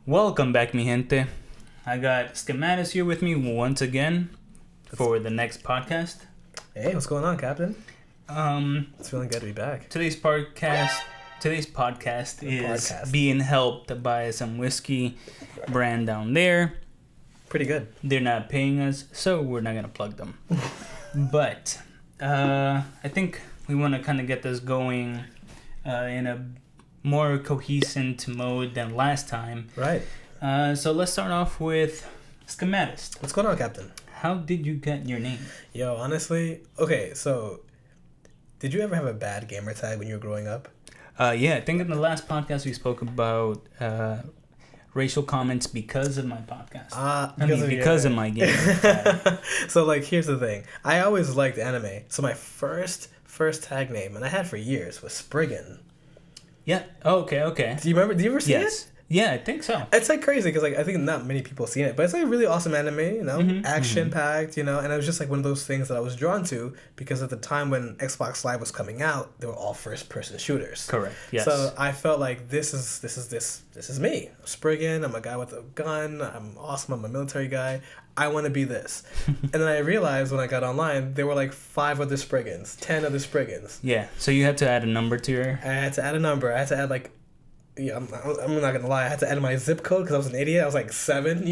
Welcome back, mi gente. I got Schematist here with me once again for the next podcast. Hey, what's going on, Captain? It's feeling good to be back. Today's podcast is being helped by some whiskey brand down there. Pretty good. They're not paying us, so we're not gonna plug them. But I think we want to kind of get this going in a more cohesive mode than last time. Right. So let's start off with Schematist. What's going on, Captain? How did you get your name? Yo, honestly, okay, so did you ever have a bad gamer tag when you were growing up? Yeah, I think in the last podcast we spoke about racial comments because of my podcast. Because of my gamer tag. So, like, here's the thing. I always liked anime. So my first tag name, and I had for years, was Spriggan. Yeah. Oh, okay. Do you remember? Do you ever see it? Yeah, I think so. It's like crazy because I think not many people have seen it, but it's like a really awesome anime, action packed, and it was just like one of those things that I was drawn to because at the time when Xbox Live was coming out, they were all first person shooters. Correct. Yes. So I felt like this is me. I'm Spriggan. I'm a guy with a gun. I'm awesome. I'm a military guy. I want to be this. And then I realized when I got online, there were like 5 other Spriggans, 10 other Spriggans. Yeah. So you had to add a number to your. I had to add a number. I had to add like. Yeah, I'm not gonna lie. I had to add my zip code because I was an idiot. I was like 7,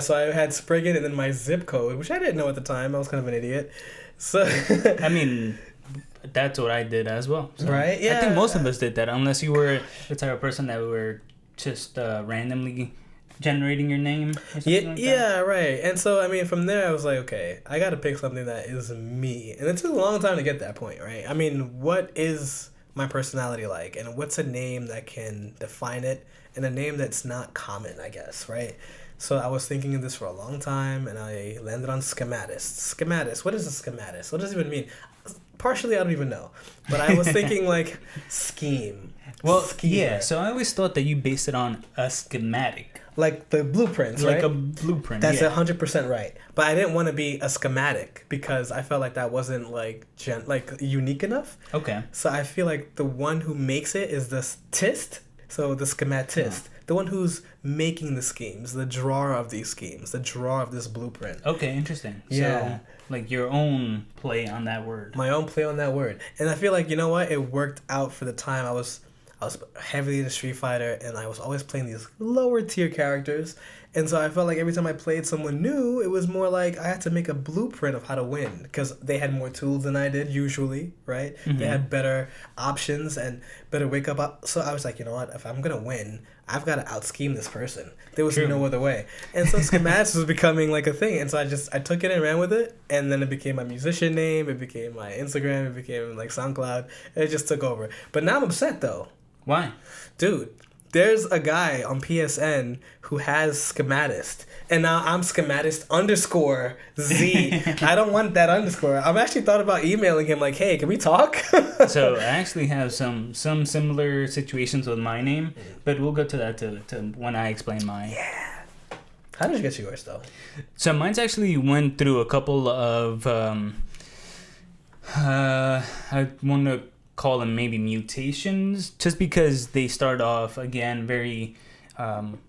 So I had Spriggan and then my zip code, which I didn't know at the time. I was kind of an idiot. So I mean, that's what I did as well. So right? Yeah. I think most of us did that, unless you were the type of person that were just randomly generating your name. Or something like yeah, that. Right. And so I mean, from there I was like, okay, I got to pick something that is me, and it took a long time to get that point, right? I mean, what is my personality like, and what's a name that can define it, and a name that's not common, I guess, right? So I was thinking of this for a long time, and I landed on Schematist. Schematist, what is a schematist? What does it even mean? Partially, I don't even know, but I was thinking like scheme. Well, scheme, yeah. right? So I always thought that you based it on a schematic, like the blueprints, like right? a blueprint. That's yeah. 100% right. But I didn't want to be a schematic because I felt like that wasn't like unique enough. Okay. So I feel like the one who makes it is the tist. So the schematist, the one who's making the schemes, the drawer of these schemes, the drawer of this blueprint. Okay, interesting. Yeah. So, like your own play on that word. My own play on that word. And I feel like, you know what? It worked out for the time. I was heavily into Street Fighter, and I was always playing these lower tier characters. And so I felt like every time I played someone new, it was more like I had to make a blueprint of how to win because they had more tools than I did usually, right? Mm-hmm. They had better options and better wake up. So I was like, you know what? If I'm going to win, I've got to out-scheme this person. There was no other way. And so Schematist was becoming like a thing. And so I took it and ran with it. And then it became my musician name. It became my Instagram. It became like SoundCloud. And it just took over. But now I'm upset though. Why? Dude, there's a guy on PSN who has Schematist. And now I'm Schematist _Z. I don't want that underscore. I've actually thought about emailing him like, hey, can we talk? So I actually have some similar situations with my name, but we'll go to that to when I explain mine. Yeah. How did you get yours though? So mine's actually went through a couple of I want to call them maybe mutations, just because they start off again very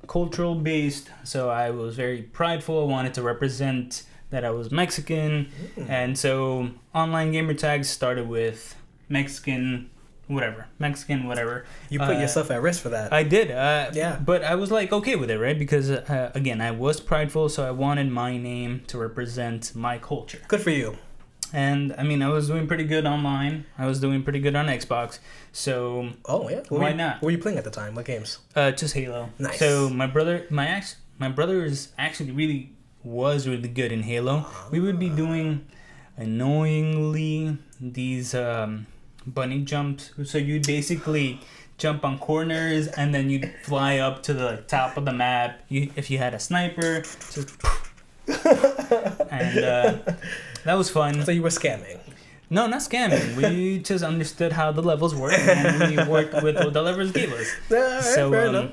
cultural based. So I was very prideful. I wanted to represent that I was Mexican, and so online gamer tags started with Mexican whatever. You put yourself at risk for that. I did. Yeah. But I was like okay with it, right? Because again, I was prideful, so I wanted my name to represent my culture. Good for you. And I mean, I was doing pretty good online. I was doing pretty good on Xbox. So why not? What were you playing at the time? What games? Just Halo. Nice. So my brother was really good in Halo. We would be doing annoyingly these bunny jumps. So you'd basically jump on corners and then you'd fly up to the top of the map. If you had a sniper, just and that was fun. So you were scamming? No, not scamming. We just understood how the levels work, and we worked with what the levels gave us. Fair enough.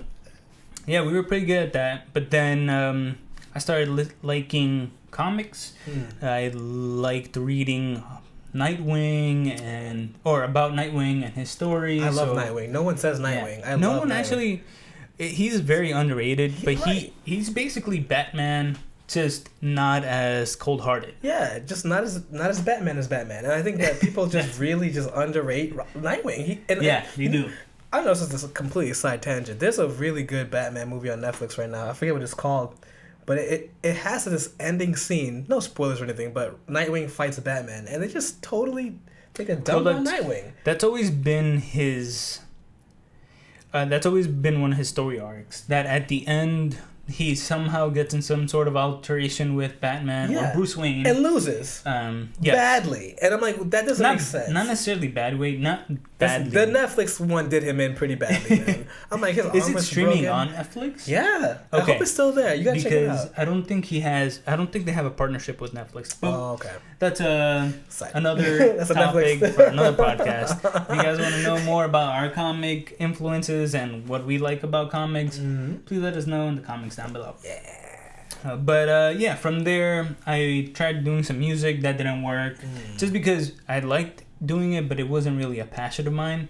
Yeah, we were pretty good at that. But then I started liking comics. I liked reading Nightwing about Nightwing and his stories. I love Nightwing. No one says Nightwing. Yeah. No one actually. He's very underrated, but Right. he's basically Batman, just not as cold-hearted. Yeah, just not as Batman as Batman, and I think that people just really just underrate Nightwing. Yeah, they do. I know this is a completely side tangent. There's a really good Batman movie on Netflix right now. I forget what it's called, but it has this ending scene. No spoilers or anything, but Nightwing fights Batman, and they just totally take a dump on Nightwing. That's always been his. That's always been one of his story arcs. That at the end, he somehow gets in some sort of alteration with Batman or Bruce Wayne and loses badly. And I'm like, that doesn't make sense. Not necessarily bad way, not badly. The Netflix one did him in pretty badly, man. I'm like, his arm is it was streaming broken. on Netflix? Yeah. Okay. I hope it's still there. You gotta check it out. Because I don't think they have a partnership with Netflix. But okay. That's another That's topic Netflix. for another podcast. If you guys want to know more about our comic influences and what we like about comics, please let us know in the comments down below. Yeah. But from there, I tried doing some music that didn't work, just because I liked doing it, but it wasn't really a passion of mine.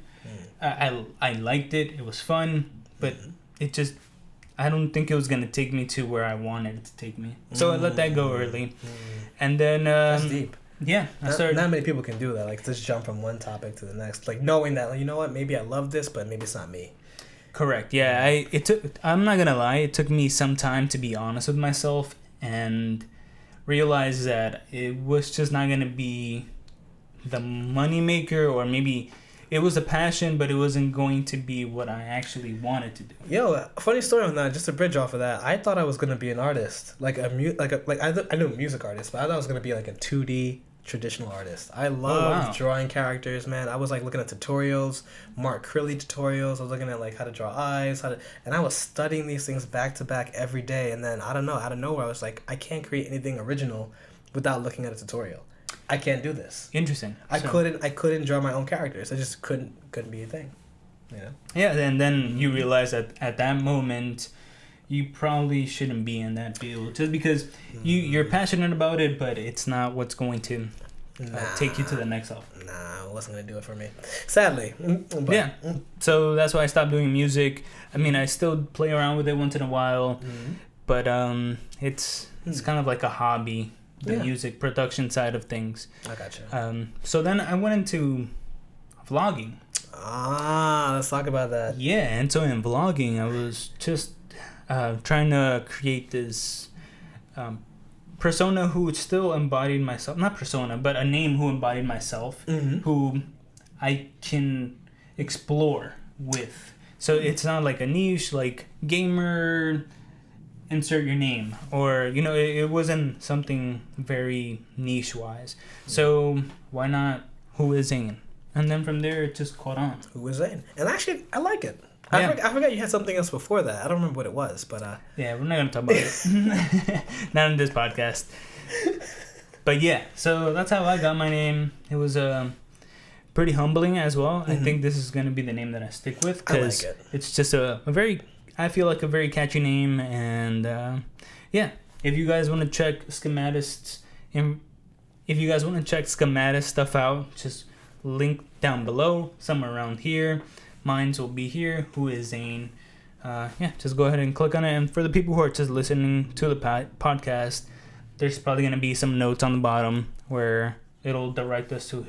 I liked it; it was fun, but it just I don't think it was gonna take me to where I wanted it to take me. So I let that go early, and then That's deep. Yeah, not many people can do that. Like just jump from one topic to the next, like knowing that, like, you know what, maybe I love this, but maybe it's not me. Correct. Yeah, I'm not gonna lie. It took me some time to be honest with myself and realize that it was just not gonna be the money maker, or maybe it was a passion, but it wasn't going to be what I actually wanted to do. Yo, funny story on that. Just to bridge off of that, I thought I was gonna be an artist, I knew a music artist, but I thought I was gonna be like a 2D traditional artist. I love drawing characters, man. I was like looking at tutorials, Mark Crilly tutorials. I was looking at like how to draw eyes, and I was studying these things back to back every day. And then I don't know, out of nowhere, I was like, I can't create anything original without looking at a tutorial. I can't do this. Interesting. I couldn't draw my own characters. I just couldn't be a thing. You know? Yeah, and then you realize that at that moment, you probably shouldn't be in that field, just because you're passionate about it, but it's not what's going to take you to the next level. Nah, it wasn't going to do it for me. Sadly. But, yeah. So that's why I stopped doing music. I mean, I still play around with it once in a while, but it's kind of like a hobby, the music production side of things. I gotcha. So then I went into vlogging. Let's talk about that. Yeah, and so in vlogging, I was just trying to create this persona who still embodied myself. Not persona, but a name who embodied myself, who I can explore with. So it's not like a niche, like gamer, insert your name. Or, it wasn't something very niche-wise. So why not WhoisZain? And then from there, it just caught on. WhoisZain. And actually, I like it. I forgot you had something else before that. I don't remember what it was, but yeah, we're not gonna talk about it. Not in this podcast. But yeah, so that's how I got my name. It was pretty humbling as well. I think this is gonna be the name that I stick with, because it's just I feel like a very catchy name. And if you guys want to check Schematist stuff out, just link down below, somewhere around here. Mine's will be here. WhoisZain. Just go ahead and click on it. And for the people who are just listening to the podcast, there's probably going to be some notes on the bottom where it'll direct us to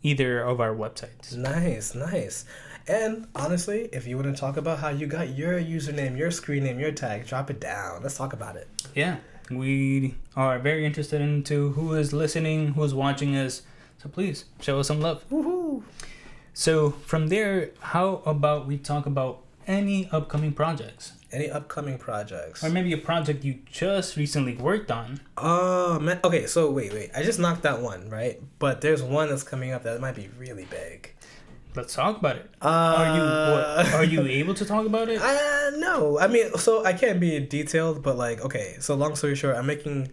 either of our websites. Nice. And honestly, if you want to talk about how you got your username, your screen name, your tag, drop it down. Let's talk about it. Yeah, we are very interested into who is listening, who is watching us. So please show us some love. Woohoo! So from there, how about we talk about any upcoming projects? Or maybe a project you just recently worked on. Oh, man. Okay, so wait. I just knocked out one, right? But there's one that's coming up that might be really big. Let's talk about it. Are you able to talk about it? No. I mean, so I can't be detailed, but like, okay. So long story short, I'm making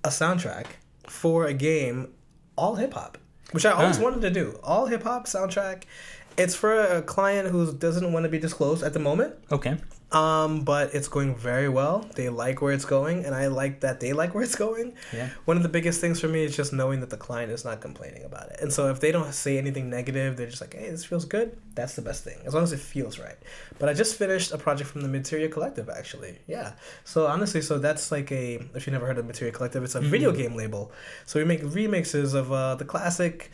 a soundtrack for a game all hip hop, which I always wanted to do. All hip hop soundtrack. It's for a client who doesn't want to be disclosed at the moment. Okay. But it's going very well. They like where it's going, and I like that they like where it's going. Yeah. One of the biggest things for me is just knowing that the client is not complaining about it. And so if they don't say anything negative, they're just like, hey, this feels good. That's the best thing, as long as it feels right. But I just finished a project from the Materia Collective, actually. Yeah. So honestly, that's like if you never heard of Materia Collective, it's a video game label. So we make remixes of the classic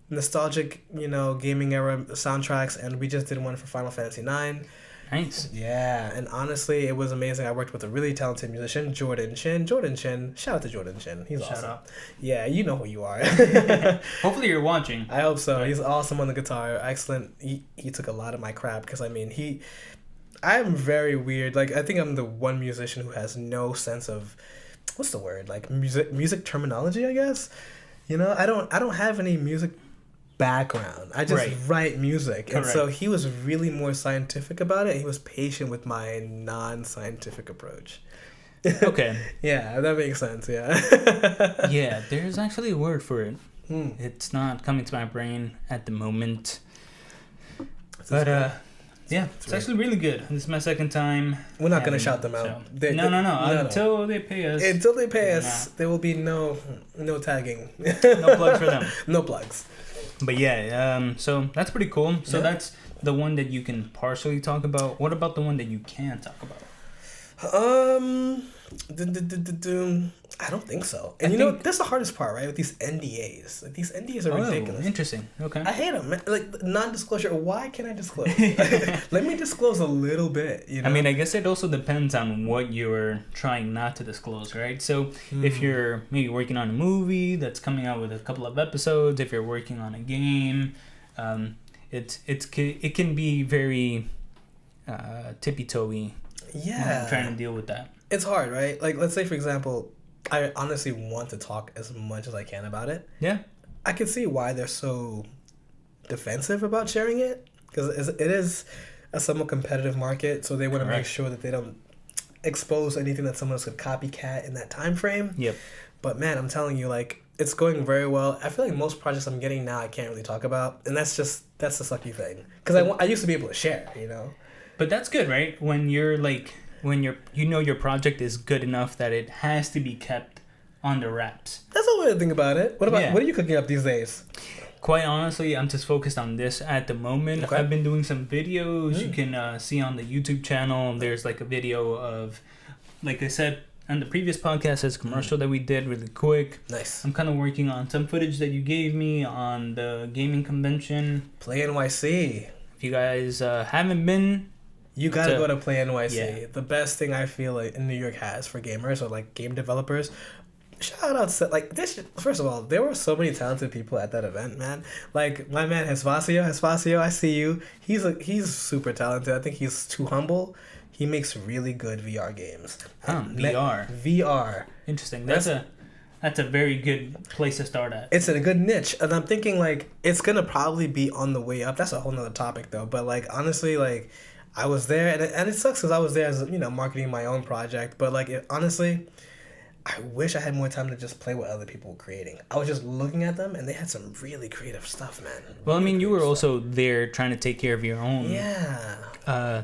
nostalgic, gaming era soundtracks, and we just did one for Final Fantasy IX. Nice. Yeah, and honestly, it was amazing. I worked with a really talented musician, Jordan Chin. Shout out to Jordan Chin. He's awesome. Shout out. Yeah, you know who you are. Hopefully you're watching. I hope so. He's awesome on the guitar. Excellent. He took a lot of my crap because, I'm very weird. Like, I think I'm the one musician who has no sense of, what's the word? Like, music terminology, I guess? I don't have any music background. I just write music. Correct. And so he was really more scientific about it. He was patient with my non-scientific approach. Okay. Yeah, that makes sense. Yeah. Yeah, there's actually a word for it. It's not coming to my brain at the moment. But yeah, it's actually really good. This is my second time. We're not gonna shout them out. So. No. Until they pay us. Until they pay us, there will be no tagging. No plugs for them. No plugs. But yeah, so that's pretty cool. So that's the one that you can partially talk about. What about the one that you can talk about? I don't think so. And that's the hardest part, right? With these NDAs. Like, these NDAs are ridiculous. Interesting. Okay. I hate them. Like, non-disclosure. Why can't I disclose? Let me disclose a little bit, I mean, I guess it also depends on what you're trying not to disclose, right? So if you're maybe working on a movie that's coming out with a couple of episodes, if you're working on a game, it can be very tippy-toey. Yeah. Trying to deal with that. It's hard, right? Like, let's say, for example, I honestly want to talk as much as I can about it. Yeah. I can see why they're so defensive about sharing it, because it is a somewhat competitive market, so they want to make sure that they don't expose anything that someone else could copycat in that time frame. Yep. But man, I'm telling you, like, it's going very well. I feel like most projects I'm getting now I can't really talk about, and that's the sucky thing, because I used to be able to share, But that's good, right? When your project is good enough that it has to be kept under wraps. That's a way to think about it. What are you cooking up these days? Quite honestly, I'm just focused on this at the moment. Okay. I've been doing some videos. You can see on the YouTube channel. There's like a video of, like I said on the previous podcast, there's a commercial that we did really quick. Nice. I'm kind of working on some footage that you gave me on the gaming convention. Play NYC. If you guys haven't been... You gotta go to Play NYC. Yeah. The best thing I feel like in New York has for gamers or like game developers. Shout out to like this. First of all, there were so many talented people at that event, man. Like my man Hesfacio, I see you. He's super talented. I think he's too humble. He makes really good VR games. VR. Interesting. That's a very good place to start at. It's a good niche, and I'm thinking like it's gonna probably be on the way up. That's a whole nother topic though. But like honestly, like. I was there, and it sucks because I was there as, marketing my own project. But, honestly, I wish I had more time to just play what other people were creating. I was just looking at them, and they had some really creative stuff, man. Well, I mean, you were also there trying to take care of your own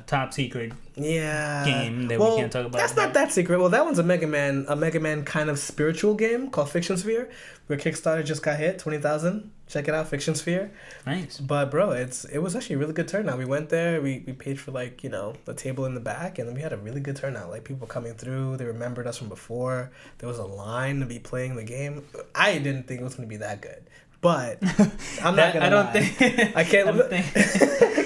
top secret game that we can't talk about. That's not that secret. Well, that one's a Mega Man kind of spiritual game called Fiction Sphere, where Kickstarter just got hit, 20,000. Check it out, Fiction Sphere. Nice. But bro, it was actually a really good turnout. We went there, we paid for the table in the back, and then we had a really good turnout. Like people coming through, they remembered us from before. There was a line to be playing the game. I didn't think it was gonna be that good. But I'm not gonna lie. I can't.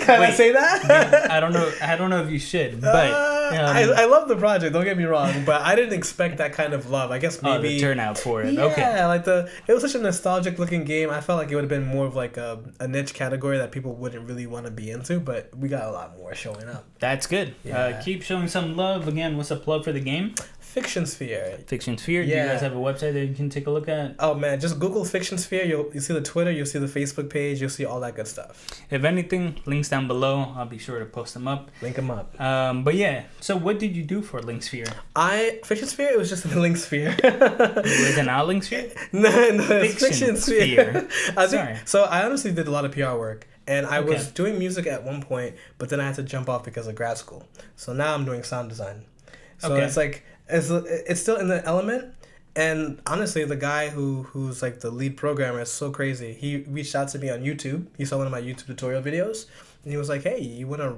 Can I say that? I don't know if you should, but I love the project. Don't get me wrong, but I didn't expect that kind of love. I guess maybe the turnout for it. Yeah, okay. It was such a nostalgic looking game. I felt like it would have been more of like a niche category that people wouldn't really want to be into. But we got a lot more showing up. That's good. Yeah. Keep showing some love. Again, what's a plug for the game? Fiction Sphere. Fiction Sphere. Yeah. Do you guys have a website that you can take a look at? Oh man, just Google Fiction Sphere. You'll see the Twitter. You'll see the Facebook page. You'll see all that good stuff. If anything, links down below. I'll be sure to post them up. Link them up. But yeah. So what did you do for Link Sphere? Fiction Sphere. It was just a Link Sphere. Was it not Link Sphere? No, it's Fiction Sphere. Sorry. So I honestly did a lot of PR work. And I Okay. was doing music at one point, but then I had to jump off because of grad school. So now I'm doing sound design. So Okay. it's like it's still in the element. And honestly, the guy who's like the lead programmer is so crazy. He reached out to me on YouTube. He saw one of my YouTube tutorial videos, and he was like, "Hey, you want to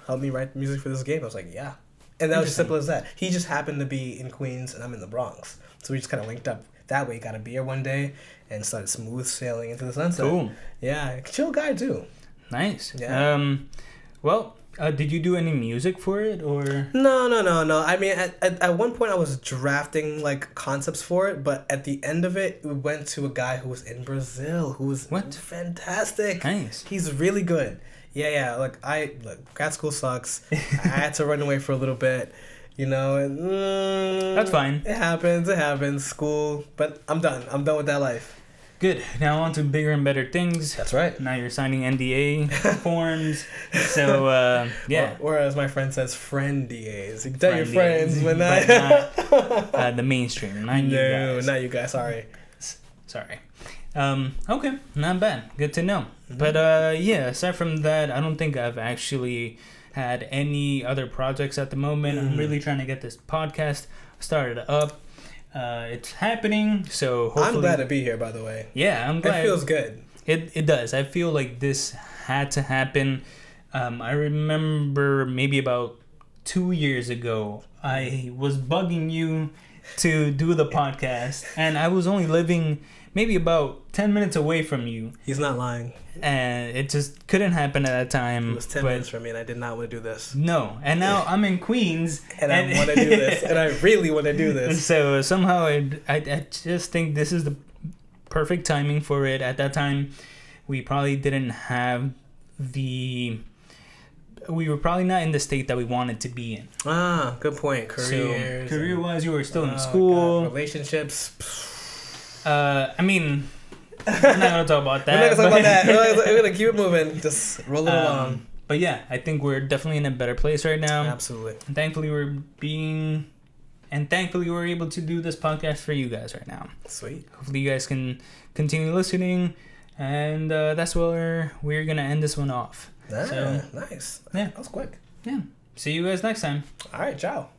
help me write music for this game?" I was like, "Yeah." And that was as simple as that. He just happened to be in Queens, and I'm in the Bronx, so we just kind of linked up that way. Got a beer one day, and started smooth sailing into the sunset. Cool. Yeah, chill guy too. Nice. Yeah. Well, did you do any music for it or? No. I mean, at one point I was drafting like concepts for it, but at the end of it, we went to a guy who was in Brazil, who was fantastic. Nice. He's really good. Yeah. Look, grad school sucks. I had to run away for a little bit, and That's fine. It happens. School, but I'm done. I'm done with that life. Good. Now on to bigger and better things. That's right. Now you're signing NDA forms. So, yeah. Or as my friend says, friend DAs. You can tell your friends, but not the mainstream. Not you guys. Not you guys. Sorry. Okay. Not bad. Good to know. Mm-hmm. But, yeah, aside from that, I don't think I've actually had any other projects at the moment. I'm really trying to get this podcast started up. It's happening, so hopefully... I'm glad to be here, by the way. Yeah, I'm glad. It feels good. It does. I feel like this had to happen. I remember maybe about 2 years ago, I was bugging you to do the podcast, and I was only living maybe about 10 minutes away from you. He's not lying. And it just couldn't happen at that time. It was 10 minutes from me, and I did not want to do this. No. And now I'm in Queens. And I want to do this. And I really want to do this. So somehow I just think this is the perfect timing for it. At that time, we probably didn't have we were probably not in the state that we wanted to be in. Ah, good point. Careers. So, career-wise, you were still in school. God, relationships. I mean, we're not gonna talk about that. We're not gonna talk about that. We're gonna keep it moving. Just roll it along. But yeah, I think we're definitely in a better place right now. Absolutely. And thankfully we're able to do this podcast for you guys right now. Sweet. Hopefully you guys can continue listening, and that's where we're gonna end this one off. Ah, so, nice. Yeah, that was quick. Yeah. See you guys next time. All right, ciao.